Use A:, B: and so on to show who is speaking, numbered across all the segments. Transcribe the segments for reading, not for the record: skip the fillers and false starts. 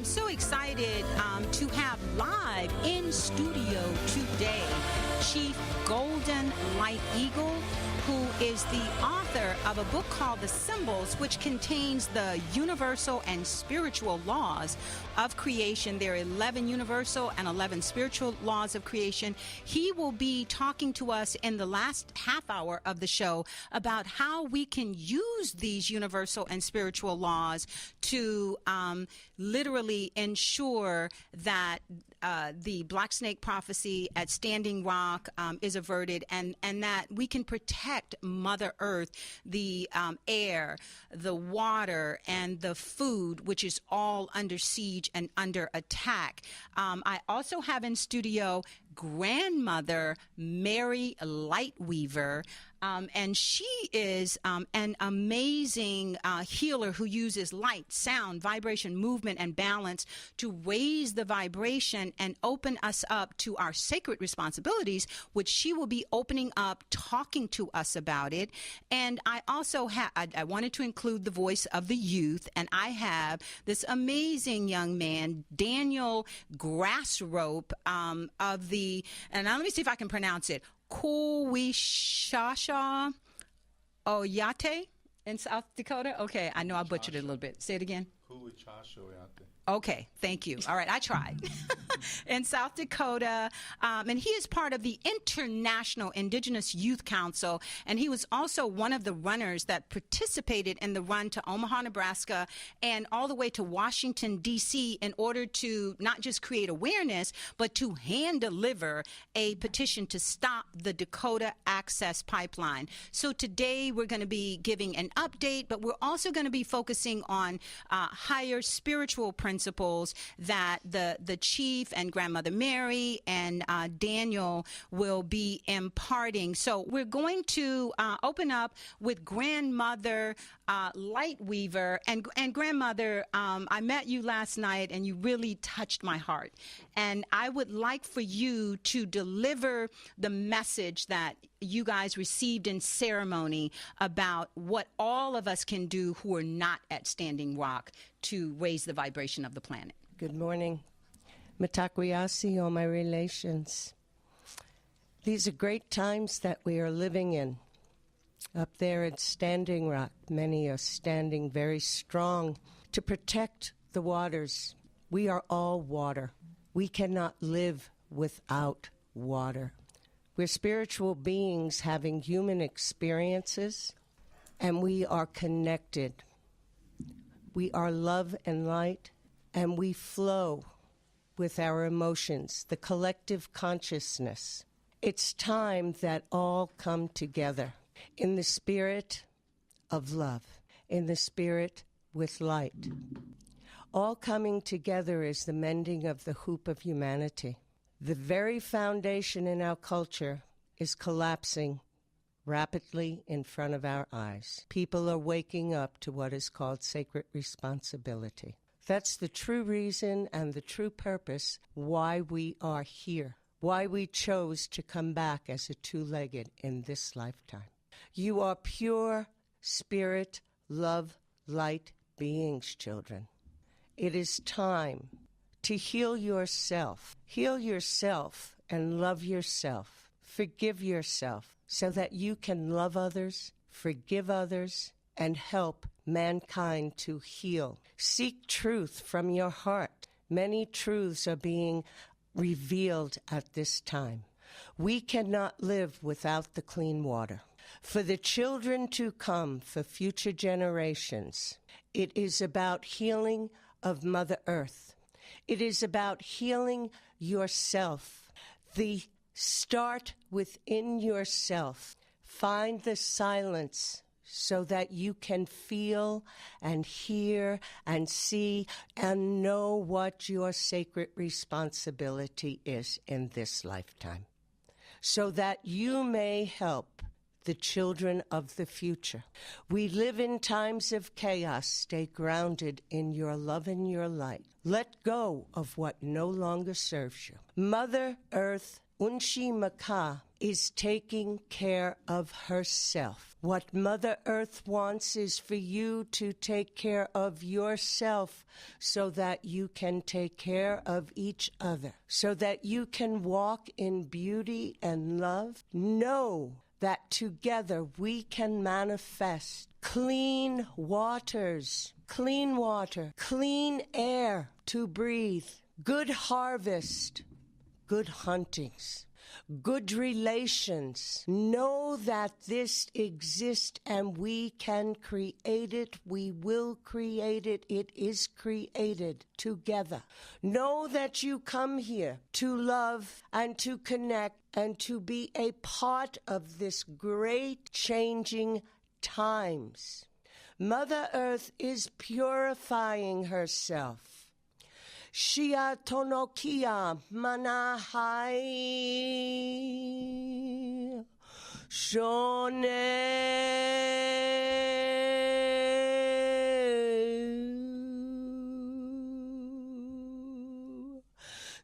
A: I'm so excited to have live in studio today Chief Golden Light Eagle, who is the author of a book called The Symbols, which contains the universal and spiritual laws of creation. There are 11 universal and 11 spiritual laws of creation. He will be talking to us in the last half hour of the show about how we can use these universal and spiritual laws to literally ensure that the Black Snake prophecy at Standing Rock is averted, and that we can protect Mother Earth, the air, the water, and the food, which is all under siege and under attack. I also have in studio grandmother Mary Lightweaver, and she is an amazing healer who uses light, sound, vibration, movement, and balance to raise the vibration and open us up to our sacred responsibilities, which she will be opening up, talking to us about it. And I also I wanted to include the voice of the youth, and I have this amazing young man, Daniel Grassrope, of the, and now let me see if I can pronounce it, Kuwishasha Oyate in South Dakota. Okay, I know I butchered it a little bit. Say it again. Kuwishasha Oyate. Okay, thank you. All right, I tried. In South Dakota, and he is part of the International Indigenous Youth Council, and he was also one of the runners that participated in the run to Omaha, Nebraska, and all the way to Washington, D.C., in order to not just create awareness, but to hand-deliver a petition to stop the Dakota Access Pipeline. So today we're going to be giving an update, but we're also going to be focusing on higher spiritual principles that the chief and grandmother Mary and Daniel will be imparting. So we're going to open up with grandmother Lightweaver. And grandmother, I met you last night and you really touched my heart. And I would like for you to deliver the message that you guys received in ceremony about what all of us can do who are not at Standing Rock to raise the vibration of the planet.
B: Good morning. Mitakwiyasi, all my relations. These are great times that we are living in. Up there at Standing Rock, many are standing very strong to protect the waters. We are all water. We cannot live without water. We're spiritual beings having human experiences, and we are connected. We are love and light, and we flow with our emotions, the collective consciousness. It's time that all come together in the spirit of love, in the spirit with light. All coming together is the mending of the hoop of humanity. The very foundation in our culture is collapsing rapidly in front of our eyes. People are waking up to what is called sacred responsibility. That's the true reason and the true purpose why we are here, why we chose to come back as a two-legged in this lifetime. You are pure spirit, love, light beings, children. It is time to heal yourself. Heal yourself and love yourself. Forgive yourself so that you can love others, forgive others, and help mankind to heal. Seek truth from your heart. Many truths are being revealed at this time. We cannot live without the clean water. For the children to come, for future generations, it is about healing of Mother Earth. It is about healing yourself. The start within yourself. Find the silence so that you can feel and hear and see and know what your sacred responsibility is in this lifetime, so that you may help the children of the future. We live in times of chaos. Stay grounded in your love and your light. Let go of what no longer serves you. Mother Earth, Unshi Maka, is taking care of herself. What Mother Earth wants is for you to take care of yourself so that you can take care of each other, so that you can walk in beauty and love. Know that together we can manifest clean waters, clean water, clean air to breathe, good harvest, good huntings, good relations. Know that this exists and we can create it. We will create it. It is created together. Know that you come here to love and to connect and to be a part of this great changing times. Mother Earth is purifying herself. Shia tonokia manahai shone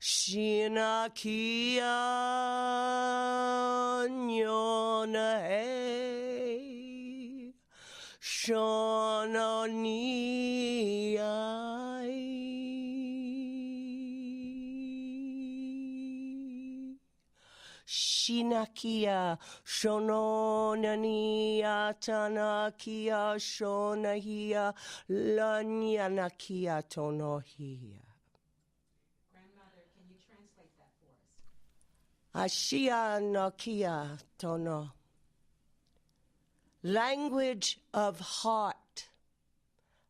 B: shinakia nyona hey shononi Shinakia shononania tanakia shonahia lanyanakia tonohia.
A: Grandmother, can you translate that for us?
B: Ashia nakia tono. Language of heart,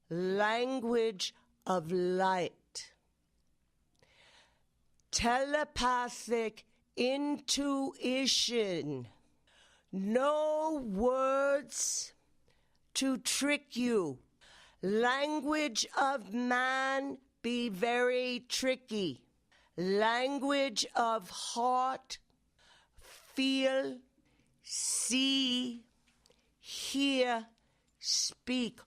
B: language of light, telepathic intuition. No words to trick you. Language of man be very tricky. Language of heart, feel, see, hear, speak.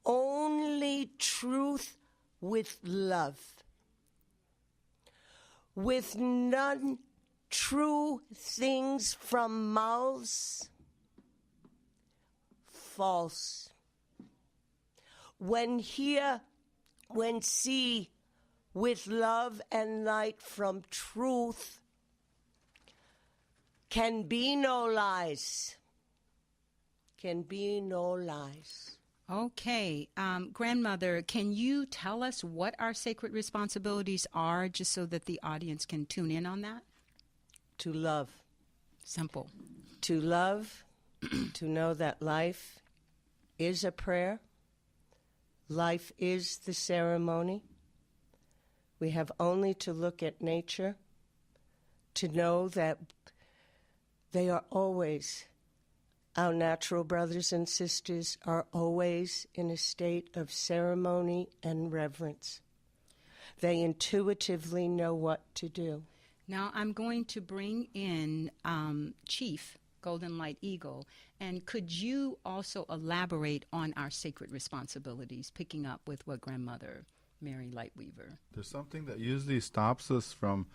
B: Only truth with love. With none true things from mouths, false. When hear, when see, with love and light from truth, can be no lies. Can be no lies.
A: Okay. Grandmother, can you tell us what our sacred responsibilities are, just so that the audience can tune in on that?
B: To love.
A: Simple.
B: To love, to know that life is a prayer. Life is the ceremony. We have only to look at nature to know that they are always, our natural brothers and sisters are always in a state of ceremony and reverence. They intuitively know what to do.
A: Now I'm going to bring in Chief Golden Light Eagle, and could you also elaborate on our sacred responsibilities, picking up with what Grandmother Mary Lightweaver?
C: There's something that usually stops us from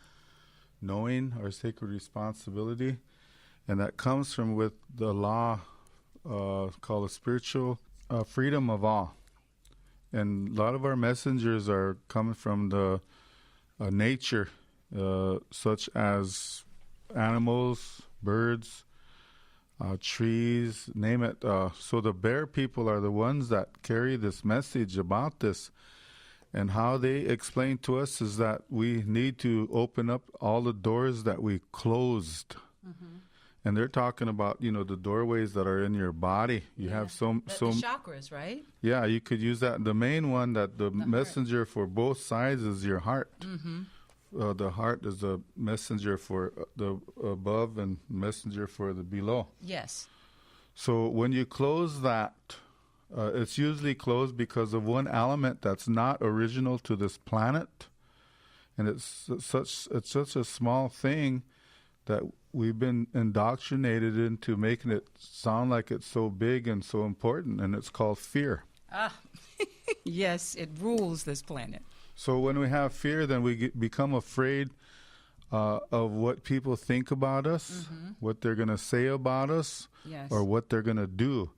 C: knowing our sacred responsibility, and that comes from with the law called the spiritual freedom of all. And a lot of our messengers are coming from the nature, such as animals, birds, trees, name it. So the bear people are the ones that carry this message about this. And how they explain to us is that we need to open up all the doors that we closed. Mm-hmm. And they're talking about, the doorways that are in your body. You have some
A: the chakras, right?
C: Yeah, you could use that. The main one that the messenger heart for both sides is your heart. Mm-hmm. The heart is the messenger for the above and messenger for the below.
A: Yes.
C: So when you close that, it's usually closed because of one element that's not original to this planet, and it's such a small thing that we've been indoctrinated into making it sound like it's so big and so important, and it's called fear.
A: Yes, it rules this planet.
C: So when we have fear, then we become afraid of what people think about us, what they're going to say about us,
A: Yes.
C: or what they're going to do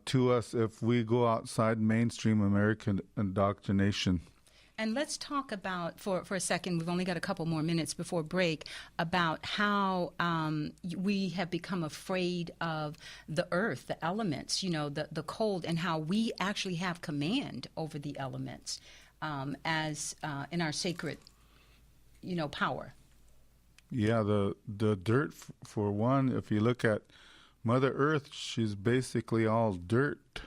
C: to us if we go outside mainstream American indoctrination.
A: And let's talk about, for a second, we've only got a couple more minutes before break, about how we have become afraid of the earth, the elements, the cold, and how we actually have command over the elements as in our sacred, power.
C: Yeah, the dirt, for one, if you look at Mother Earth, she's basically all dirt.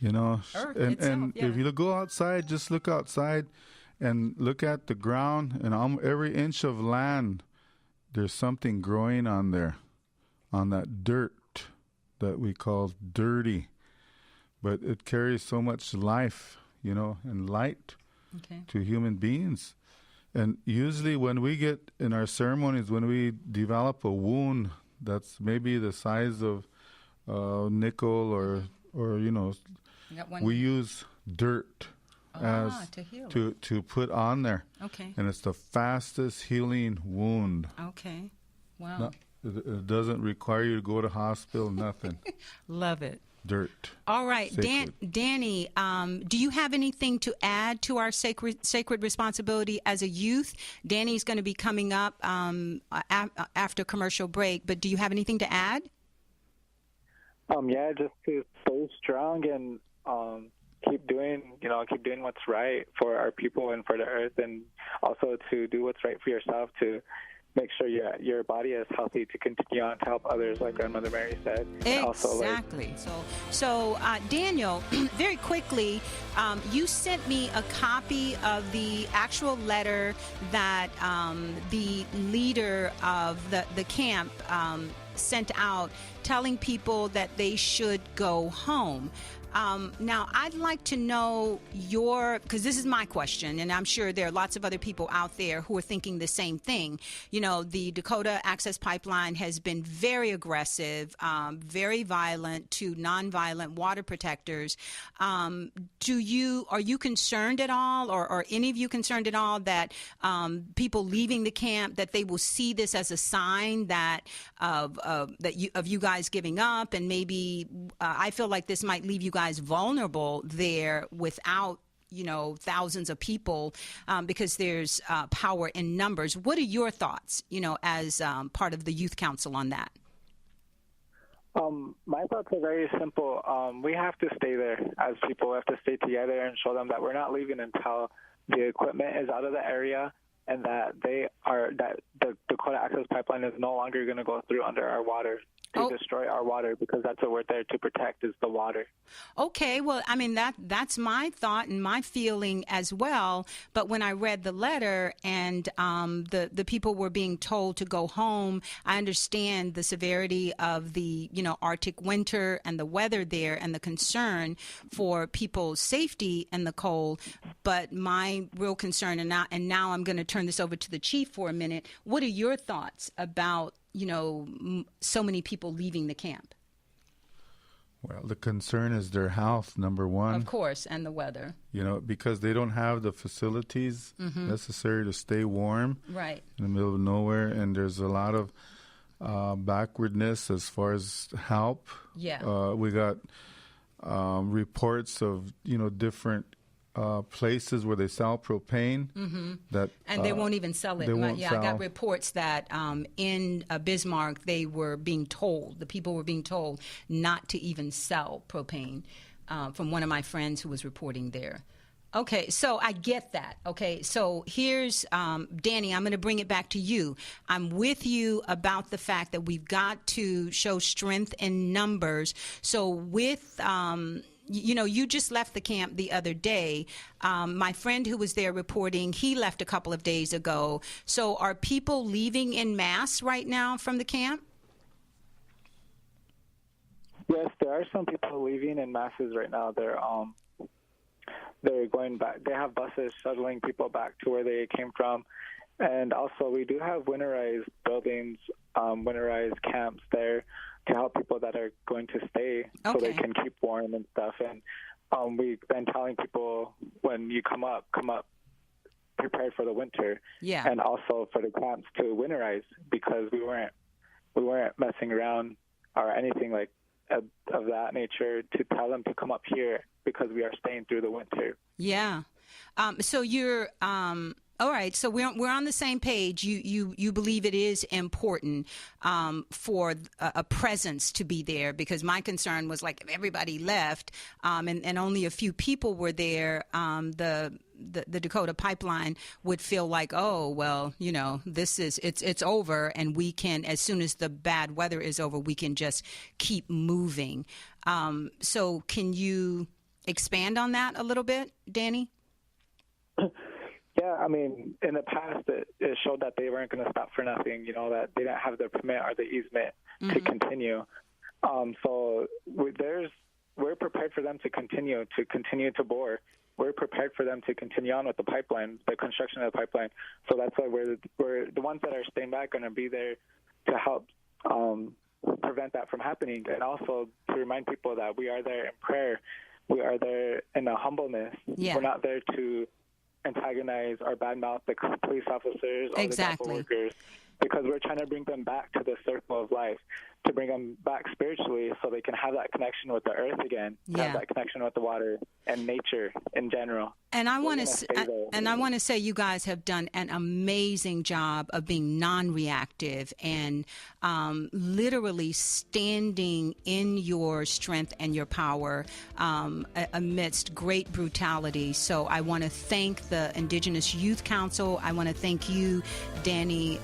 A: Earth
C: and
A: itself, yeah.
C: if you go outside, just look outside and look at the ground, and every inch of land, there's something growing on there, on that dirt that we call dirty. But it carries so much life, and light to human beings. And usually when we get in our ceremonies, when we develop a wound that's maybe the size of nickel or we use dirt as
A: to heal.
C: to put on there.
A: Okay.
C: And it's the fastest healing wound.
A: Okay. Wow.
C: It doesn't require you to go to hospital, nothing.
A: Love it.
C: Dirt.
A: All right, Danny, do you have anything to add to our sacred responsibility as a youth? Danny's going to be coming up after commercial break, but do you have anything to add?
D: Yeah, just to stay strong and keep doing what's right for our people and for the earth, and also to do what's right for yourself, to make sure your body is healthy to continue on to help others, like Grandmother Mary said.
A: Exactly. So Daniel, very quickly, you sent me a copy of the actual letter that the leader of the camp sent out, telling people that they should go home. Now, I'd like to know because this is my question, and I'm sure there are lots of other people out there who are thinking the same thing. The Dakota Access Pipeline has been very aggressive, very violent to nonviolent water protectors. Are you concerned at all, or any of you concerned at all that people leaving the camp, that they will see this as a sign that of you guys giving up, and maybe I feel like this might leave you guys vulnerable there without thousands of people, because there's power in numbers. What are your thoughts, as part of the Youth Council on that?
D: My thoughts are very simple. We have to stay there as people. We have to stay together and show them that we're not leaving until the equipment is out of the area, and that the Dakota Access Pipeline is no longer going to go through under our water to destroy our water, because that's what we're there to protect, is the water.
A: Okay, well, I mean, that's my thought and my feeling as well. But when I read the letter and the people were being told to go home, I understand the severity of the Arctic winter and the weather there and the concern for people's safety in the cold. But my real concern, and now I'm going to turn this over to the chief for a minute. What are your thoughts about so many people leaving the camp?
C: Well, the concern is their health, number one.
A: Of course, and the weather.
C: Because they don't have the facilities necessary to stay warm.
A: Right.
C: In the middle of nowhere, and there's a lot of backwardness as far as help.
A: Yeah.
C: We got reports of, different places where they sell propane
A: and they won't even sell it.
C: I
A: got reports that in Bismarck the people were being told not to even sell propane, from one of my friends who was reporting there. Okay, so I get that. Okay, so here's Danny, I'm going to bring it back to you. I'm with you about the fact that we've got to show strength in numbers. So with you just left the camp the other day. My friend who was there reporting, he left a couple of days ago. So are people leaving en masse right now from the camp?
D: Yes, there are some people leaving in masses right now. They're going back. They have buses shuttling people back to where they came from. And also we do have winterized buildings, winterized camps there to help people that are going to stay so they can keep warm and stuff. And we've been telling people, when you come up prepared for the winter,
A: Yeah.
D: and also for the camps to winterize, because we weren't messing around or anything like of that nature to tell them to come up here, because we are staying through the winter.
A: Yeah. So you're all right. So we're on the same page. You believe it is important for a presence to be there, because my concern was, like, if everybody left and only a few people were there, the Dakota Pipeline would feel like, oh, well, you know, it's over, and we can, as soon as the bad weather is over, we can just keep moving. So can you expand on that a little bit, Danny?
D: Yeah, I mean, in the past, it showed that they weren't going to stop for nothing, you know, that they didn't have the permit or the easement to continue. So we're prepared for them to continue to bore. We're prepared for them to continue on with the pipeline, the construction of the pipeline. So that's why we're the ones that are staying back going to be there to help prevent that from happening, and also to remind people that we are there in prayer. We are there in a humbleness.
A: Yeah.
D: We're not there to antagonize or badmouth the police officers or the gospel workers, because we're trying to bring them back to the circle of life, to bring them back spiritually, so they can have that connection with the earth again, have that connection with the water and nature in general.
A: And I want to say you guys have done an amazing job of being non-reactive and literally standing in your strength and your power amidst great brutality. So I want to thank the Indigenous Youth Council. I want to thank you, Danny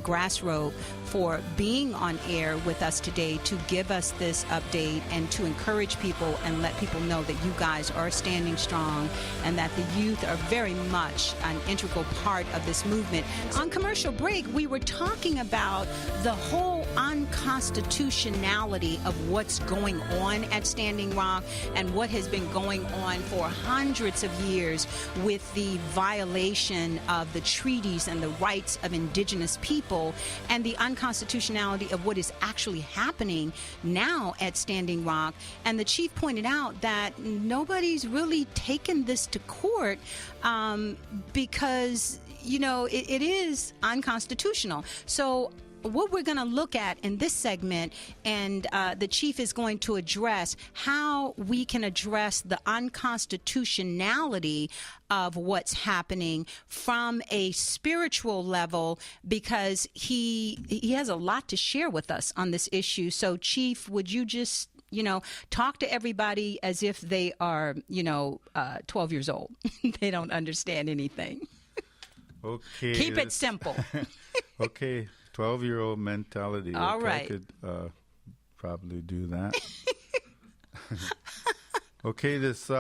A: Grassrope, for being on air with us today to give us this update and to encourage people and let people know that you guys are standing strong and that the youth are very much an integral part of this movement. On commercial break, we were talking about the whole unconstitutionality of what's going on at Standing Rock and what has been going on for hundreds of years with the violation of the treaties and the rights of indigenous people, and the unconstitutionality of what is actually happening now at Standing Rock. And the chief pointed out that nobody's really taken this to court because, you know, it is unconstitutional. So what we're going to look at in this segment, and the chief is going to address how we can address the unconstitutionality of what's happening from a spiritual level, because he has a lot to share with us on this issue. So, Chief, would you just, you know, talk to everybody as if they are, 12 years old. They don't understand anything.
C: Okay.
A: Keep it simple.
C: Okay. 12-year-old mentality.
A: All
C: okay,
A: right.
C: I could probably do that. Okay, this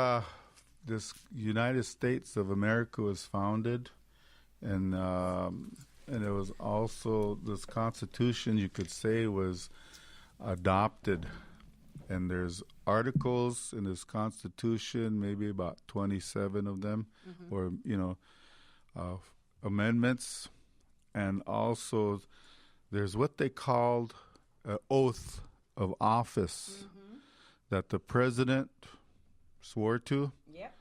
C: United States of America was founded, and it was also, this Constitution, you could say, was adopted. And there's articles in this Constitution, maybe about 27 of them, or, amendments. And also there's what they called an oath of office that the president swore to. Yep.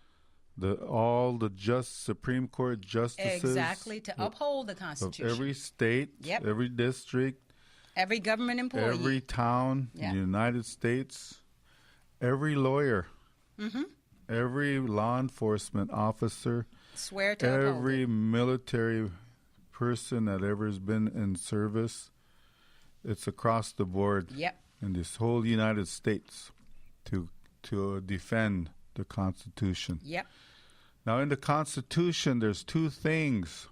C: All the Supreme Court justices.
A: Exactly, to uphold the Constitution.
C: Of every state, every district.
A: Every government employee.
C: Every town in the United States. Every lawyer. Every law enforcement officer.
A: Swear to uphold
C: every
A: it.
C: Military person that ever has been in service. It's across the board in this whole United States to defend the Constitution. Now, in the Constitution, there's two things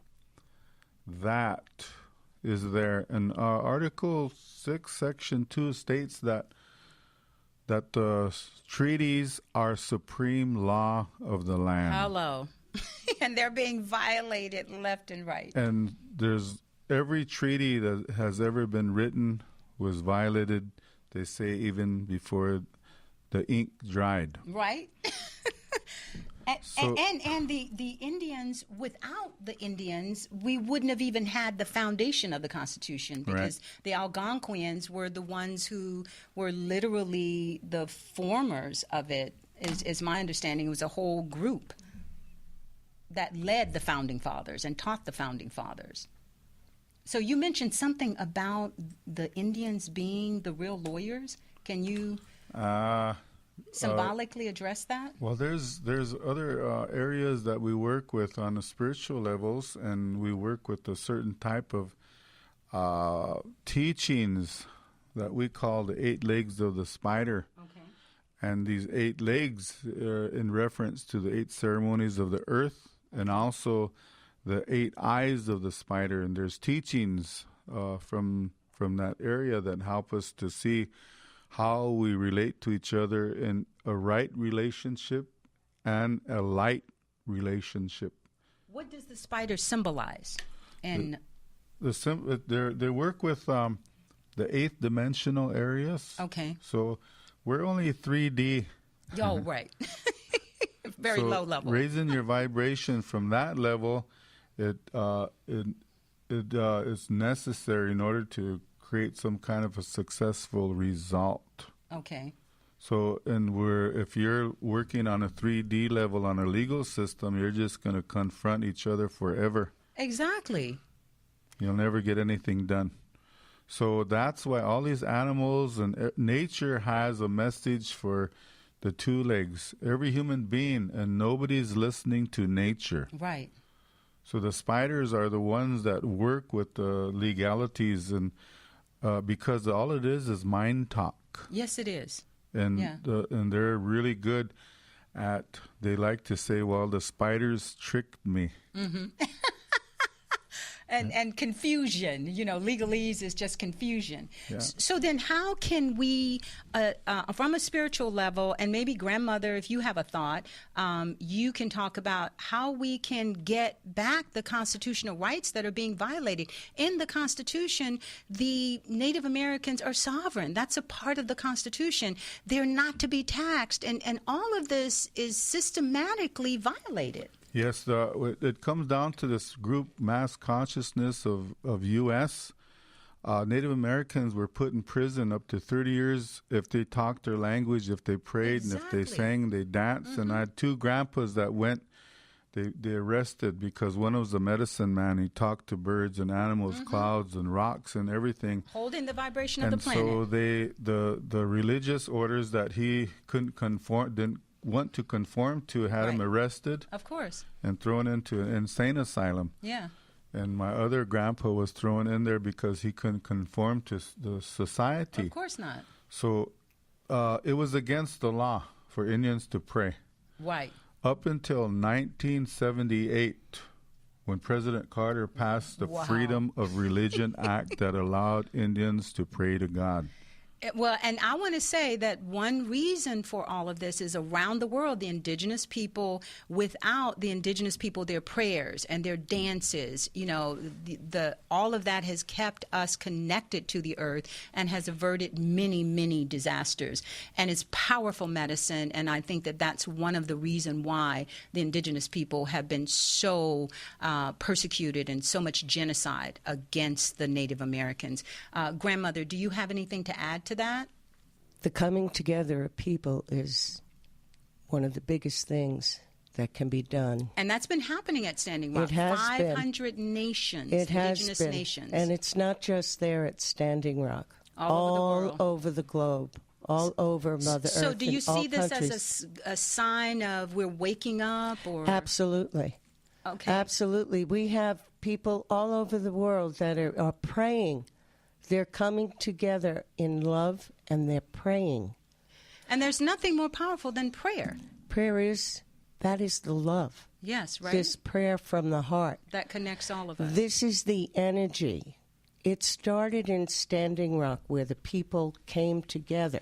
C: that is there. And Article 6, Section 2 states that the treaties are supreme law of the land.
A: Hello. And they're being violated left and right.
C: And there's every treaty that has ever been written was violated, they say, even before the ink dried.
A: Right. And the Indians, without the Indians, we wouldn't have even had the foundation of the Constitution, because the Algonquians were the ones who were literally the formers of it, is my understanding. It was a whole group. that led the Founding Fathers and taught the Founding Fathers. So you mentioned something about the Indians being the real lawyers. Can you symbolically address that?
C: Well, there's other areas that we work with on the spiritual levels, and we work with a certain type of teachings that we call the 8 legs of the spider.
A: Okay.
C: And these 8 legs are in reference to the 8 ceremonies of the earth, and also the 8 eyes of the spider. And there's teachings from that area that help us to see how we relate to each other in a right relationship and a light relationship.
A: What does the spider symbolize? And
C: They work with the 8th dimensional areas.
A: okay.
C: So we're only 3D.
A: Oh, right. Very low level.
C: Raising your vibration from that level, it is necessary in order to create some kind of a successful result.
A: Okay.
C: So, if you're working on a 3D level on a legal system, you're just going to confront each other forever.
A: Exactly.
C: You'll never get anything done. So that's why all these animals and nature has a message for the 2 legs. Every human being, and nobody's listening to nature.
A: Right.
C: So the spiders are the ones that work with the legalities, and because all it is mind talk.
A: Yes, it is.
C: And
A: Yeah.
C: and they're really good at. They like to say, "Well, the spiders tricked me."
A: Mm-hmm. And confusion, legalese is just confusion.
C: Yeah.
A: So then how can we, from a spiritual level, and maybe grandmother, if you have a thought, you can talk about how we can get back the constitutional rights that are being violated. In the Constitution, the Native Americans are sovereign. That's a part of the Constitution. They're not to be taxed. And all of this is systematically violated.
C: Yes, it comes down to this group mass consciousness of U.S. Native Americans were put in prison up to 30 years if they talked their language, if they prayed, and if they sang, they danced. Mm-hmm. And I had 2 grandpas that went, they arrested because one was a medicine man. He talked to birds and animals, mm-hmm. clouds and rocks and everything.
A: Holding the vibration of the planet.
C: And so the religious orders that he didn't want to conform to had him arrested,
A: of course,
C: and thrown into an insane asylum.
A: Yeah.
C: And my other grandpa was thrown in there because he couldn't conform to the society.
A: Of course not.
C: So it was against the law for Indians to pray.
A: Right.
C: Up until 1978, when President Carter passed the Freedom of Religion Act that allowed Indians to pray to God.
A: Well, and I want to say that one reason for all of this is around the world, the indigenous people, without the indigenous people, their prayers and their dances, all of that has kept us connected to the earth and has averted many, many disasters. And it's powerful medicine. And I think that that's one of the reasons why the indigenous people have been so persecuted and so much genocide against the Native Americans. Grandmother, do you have anything to add to that?
B: The coming together of people is one of the biggest things that can be done.
A: And that's been happening at Standing Rock.
B: It has
A: 500 nations,
B: it
A: indigenous
B: has been.
A: nations.
B: And it's not just there at Standing Rock.
A: All
B: over the globe. All over Mother Earth.
A: So do you see this
B: countries.
A: as a sign of we're waking up? Or
B: Absolutely.
A: Okay.
B: Absolutely. We have people all over the world that are praying. They're coming together in love, and they're praying.
A: And there's nothing more powerful than prayer.
B: Prayer that is the love.
A: Yes, right.
B: This prayer from the heart.
A: That connects all of us.
B: This is the energy. It started in Standing Rock, where the people came together.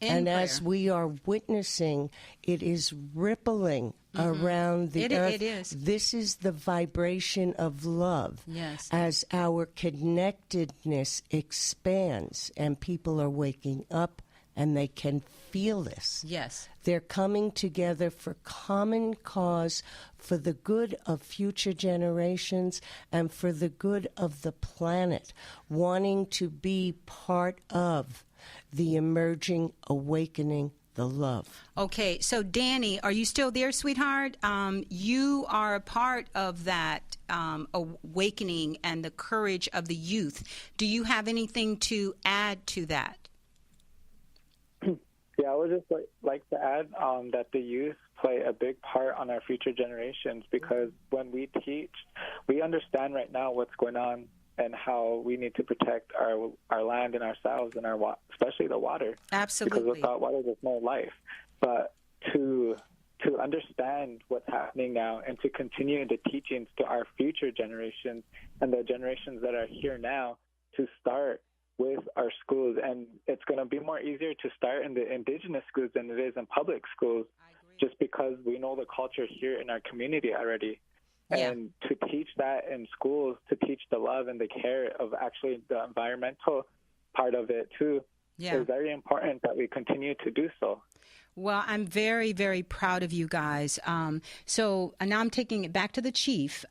B: And
A: prayer.
B: as we are witnessing, it is rippling around the earth.
A: It is.
B: This is the vibration of love.
A: Yes.
B: As our connectedness expands and people are waking up and they can feel this.
A: Yes.
B: They're coming together for common cause, for the good of future generations and for the good of the planet, wanting to be part of the emerging awakening the love.
A: Okay, so Danny, are you still there, sweetheart? You are a part of that awakening and the courage of the youth. Do you have anything to add to that?
D: Yeah, I would just like to add that the youth play a big part on our future generations, because when we teach, we understand right now what's going on and how we need to protect our land and ourselves and especially the water.
A: Absolutely.
D: Because without water, there's no life. But to understand what's happening now and to continue the teachings to our future generations and the generations that are here now, to start with our schools. And it's going to be more easier to start in the indigenous schools than it is in public schools, just because we know the culture here in our community already.
A: Yeah.
D: And to teach that in schools, to teach the love and the care of actually the environmental part of it too, is very important that we continue to do so.
A: Well, I'm very, very proud of you guys. So now I'm taking it back to the chief.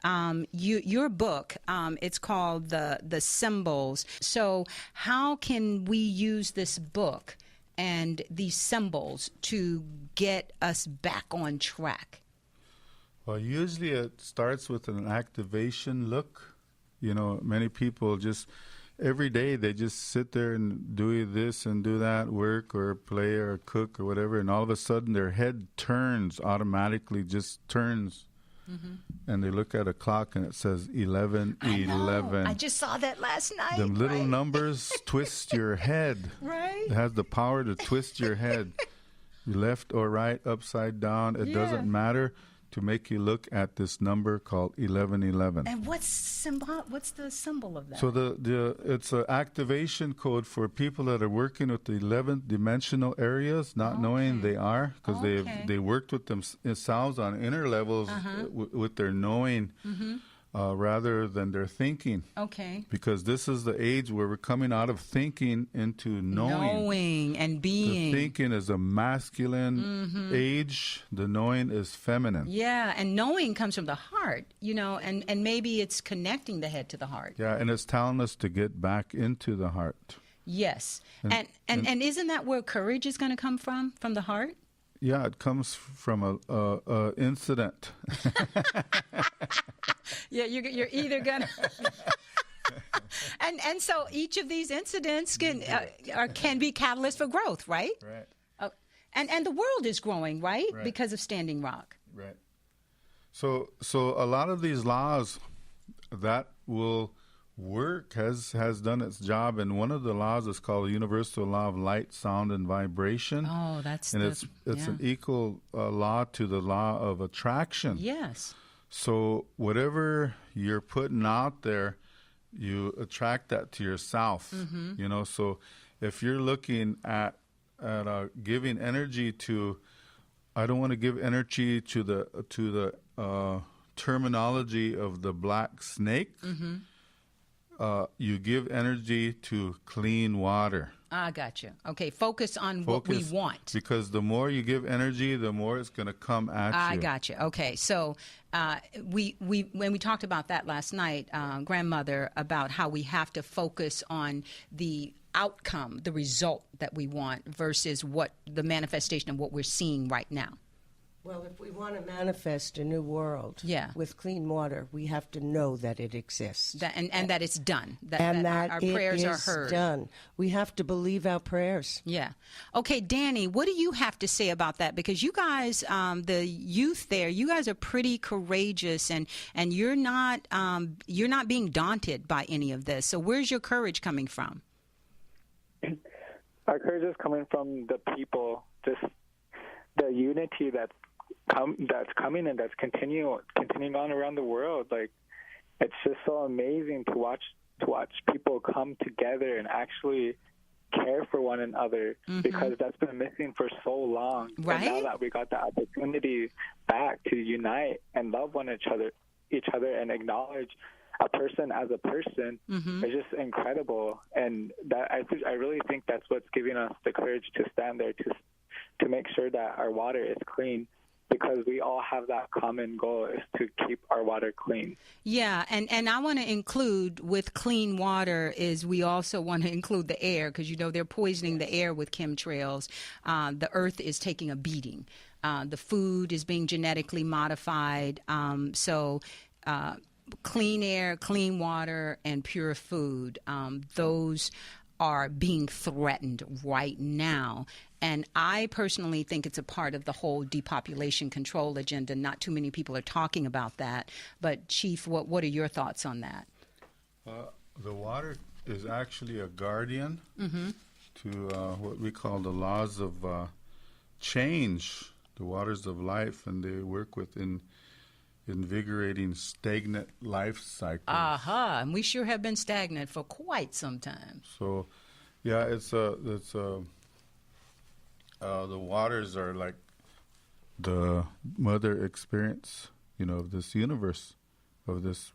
A: Your book, it's called The Symbols. So how can we use this book and these symbols to get us back on track?
C: Well, usually it starts with an activation look. You know, many people just every day they just sit there and do this and do that, work or play or cook or whatever, and all of a sudden their head turns automatically, just turns. And they look at a clock and it says 11:11.
A: I just saw that last night.
C: The little numbers twist your head.
A: Right.
C: It has the power to twist your head, left or right, upside down. It doesn't matter, to make you look at this number called 11:11.
A: And what's the symbol of that?
C: So it's an activation code for people that are working with the 11th dimensional areas, not knowing they are, because they worked with themselves on inner levels with their knowing rather than their thinking.
A: Okay.
C: Because this is the age where we're coming out of thinking into knowing.
A: Knowing and being.
C: The thinking is a masculine age. The knowing is feminine.
A: Yeah, and knowing comes from the heart, you know, and maybe it's connecting the head to the heart.
C: Yeah, and it's telling us to get back into the heart.
A: Yes. And isn't that where courage is going to come from the heart?
C: Yeah, it comes from a incident.
A: Yeah, you're either gonna, and so each of these incidents can be catalyst for growth, right?
C: Right.
A: And the world is growing, right? Because of Standing Rock.
C: Right. So a lot of these laws that will work has done its job, and one of the laws is called the universal law of light, sound, and vibration.
A: Oh, that's
C: it's an equal law to the law of attraction.
A: Yes.
C: So whatever you're putting out there, you attract that to yourself. You know, so if you're looking at giving energy to, I don't want to give energy to the terminology of the black snake. You give energy to clean water.
A: I got you. Okay, focus on what we want.
C: Because the more you give energy, the more it's going to come at you.
A: I got you. Okay, so when we talked about that last night, grandmother, about how we have to focus on the outcome, the result that we want versus what the manifestation of what we're seeing right now.
B: Well, if we want to manifest a new world with clean water, we have to know that it exists.
A: And that it's done.
B: That
A: our prayers are heard.
B: Done. We have to believe our prayers.
A: Yeah. Okay, Danny, what do you have to say about that? Because you guys, the youth there, you guys are pretty courageous, and you're not being daunted by any of this. So where's your courage coming from?
D: Our courage is coming from the people, just the unity that's coming and that's continuing on around the world. Like, it's just so amazing to watch people come together and actually care for one another, because that's been missing for so long.
A: Right.
D: And now that we got the opportunity back to unite and love each other and acknowledge a person as a person, is just incredible. And that I really think that's what's giving us the courage to stand there to make sure that our water is clean because we all have that common goal, is to keep our water clean.
A: Yeah, and I want to include with clean water is we also want to include the air, because, you know, they're poisoning the air with chemtrails. The earth is taking a beating. The food is being genetically modified. So clean air, clean water, and pure food, those are being threatened right now. And I personally think it's a part of the whole depopulation control agenda. Not too many people are talking about that. But, Chief, what are your thoughts on that?
C: The water is actually a guardian to what we call the laws of change, the waters of life, and they work with invigorating stagnant life cycles.
A: And we sure have been stagnant for quite some time.
C: So, yeah, the waters are like the mother experience, you know, of this universe, of this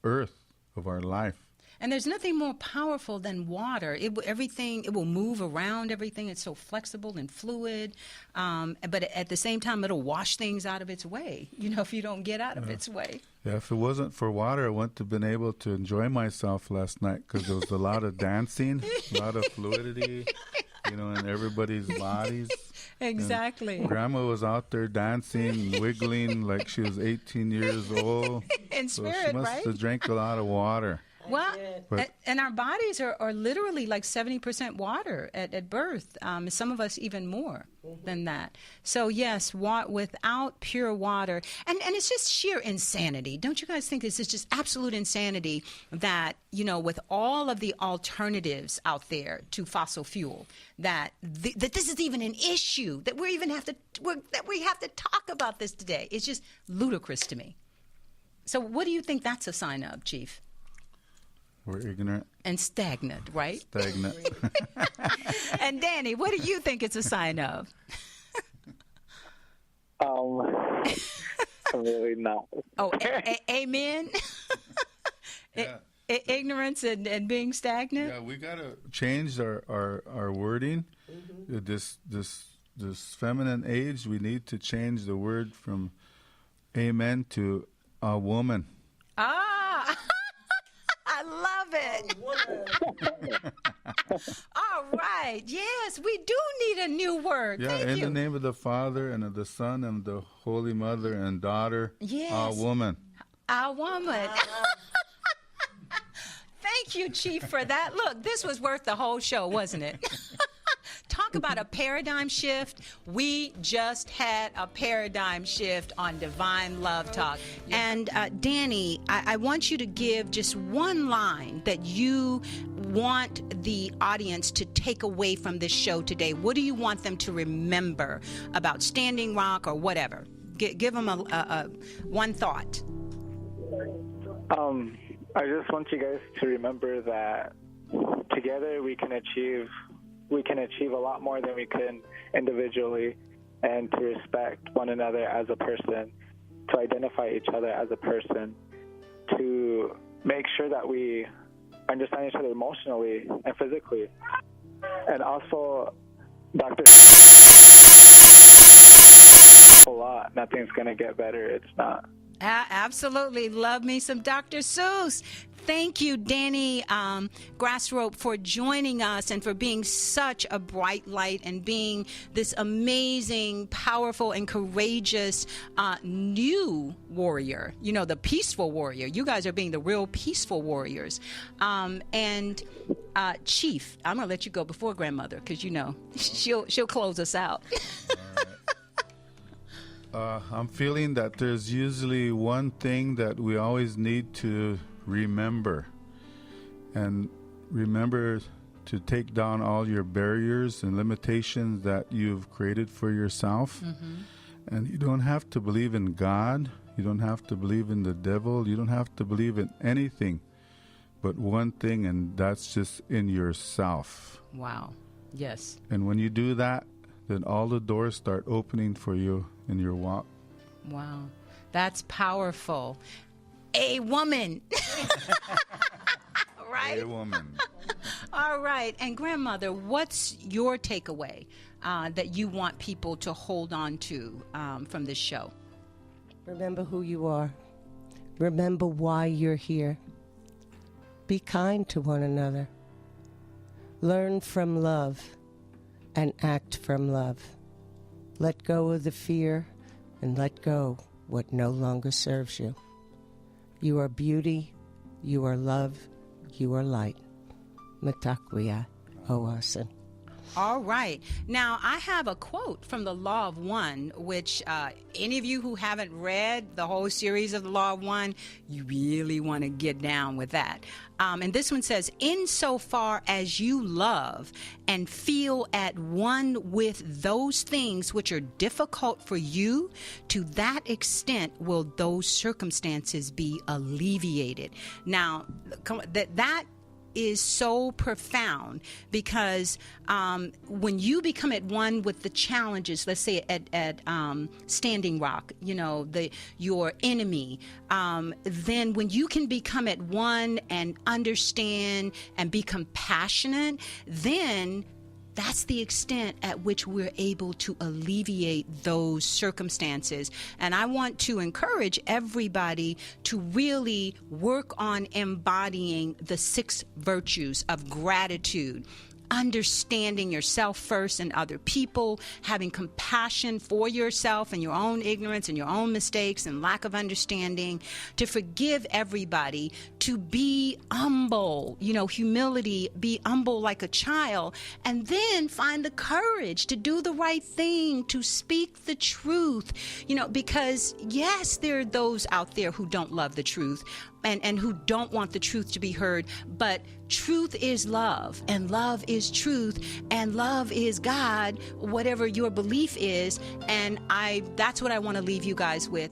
C: earth, of our life.
A: And there's nothing more powerful than water. It will move around everything. It's so flexible and fluid. But at the same time, it'll wash things out of its way, you know, if you don't get out of its way.
C: Yeah, if it wasn't for water, I wouldn't have been able to enjoy myself last night, because there was a lot of dancing, a lot of fluidity, you know, in everybody's bodies.
A: Exactly.
C: And Grandma was out there dancing, wiggling like she was 18 years old.
A: In
C: So
A: spirit,
C: she must
A: right?
C: have drank a lot of water.
A: Well,
C: But-
A: and our bodies are literally like 70% water at birth. Some of us even more than that. So, yes, without pure water, and it's just sheer insanity. Don't you guys think this is just absolute insanity that, you know, with all of the alternatives out there to fossil fuel, that this is even an issue, that we have to talk about this today? It's just ludicrous to me. So what do you think that's a sign of, Chief?
C: We're ignorant.
A: And stagnant, right?
C: Stagnant.
A: And Danny, what do you think it's a sign of?
D: I'm really not.
A: Oh, amen?
C: Yeah.
A: Ignorance and being stagnant?
C: Yeah, we got to change our wording. This feminine age, we need to change the word from amen to a woman.
A: Ah, I love it. All right. Yes, we do need a new word.
C: Yeah,
A: Thank
C: in
A: you.
C: the name of the Father, and of the Son, and the Holy Mother, and Daughter,
A: Yes.
C: a woman.
A: A woman. Thank you, Chief, for that. Look, this was worth the whole show, wasn't it? Talk about a paradigm shift. We just had a paradigm shift on Divine Love Talk. And Danny, I want you to give just one line that you want the audience to take away from this show today. What do you want them to remember about Standing Rock or whatever? Give them a one thought.
D: I just want you guys to remember that together we can achieve a lot more than we can individually, and to respect one another as a person, to identify each other as a person, to make sure that we understand each other emotionally and physically. And also, Dr. a lot, nothing's going to get better. It's not.
A: Absolutely. Love me some Dr. Seuss. Thank you, Danny Grassrope, for joining us and for being such a bright light and being this amazing, powerful, and courageous new warrior. You know, the peaceful warrior. You guys are being the real peaceful warriors. And Chief, I'm going to let you go before Grandmother, because, you know, she'll close us out.
C: I'm feeling that there's usually one thing that we always need to remember. And remember to take down all your barriers and limitations that you've created for yourself. And you don't have to believe in God. You don't have to believe in the devil. You don't have to believe in anything but one thing, and that's just in yourself.
A: Wow. Yes.
C: And when you do that, then all the doors start opening for you in your walk.
A: Wow. That's powerful. A woman. Right?
C: A woman.
A: All right. And Grandmother, what's your takeaway that you want people to hold on to from this show?
B: Remember who you are. Remember why you're here. Be kind to one another. Learn from love and act from love. Let go of the fear and let go what no longer serves you. You are beauty, you are love, you are light. Mitakuye Oyasin.
A: All right. Now, I have a quote from the Law of One, which any of you who haven't read the whole series of the Law of One, you really want to get down with that. And this one says, insofar as you love and feel at one with those things which are difficult for you, to that extent will those circumstances be alleviated. Now, that is so profound, because when you become at one with the challenges, let's say at Standing Rock, your enemy, then when you can become at one and understand and be compassionate, then that's the extent at which we're able to alleviate those circumstances. And I want to encourage everybody to really work on embodying the 6 virtues of gratitude. Understanding yourself first and other people, having compassion for yourself and your own ignorance and your own mistakes and lack of understanding, to forgive everybody, to be humble, humility, be humble like a child, and then find the courage to do the right thing, to speak the truth, because yes, there are those out there who don't love the truth and who don't want the truth to be heard, but truth is love, and love is truth, and love is God, whatever your belief is. And that's what I want to leave you guys with.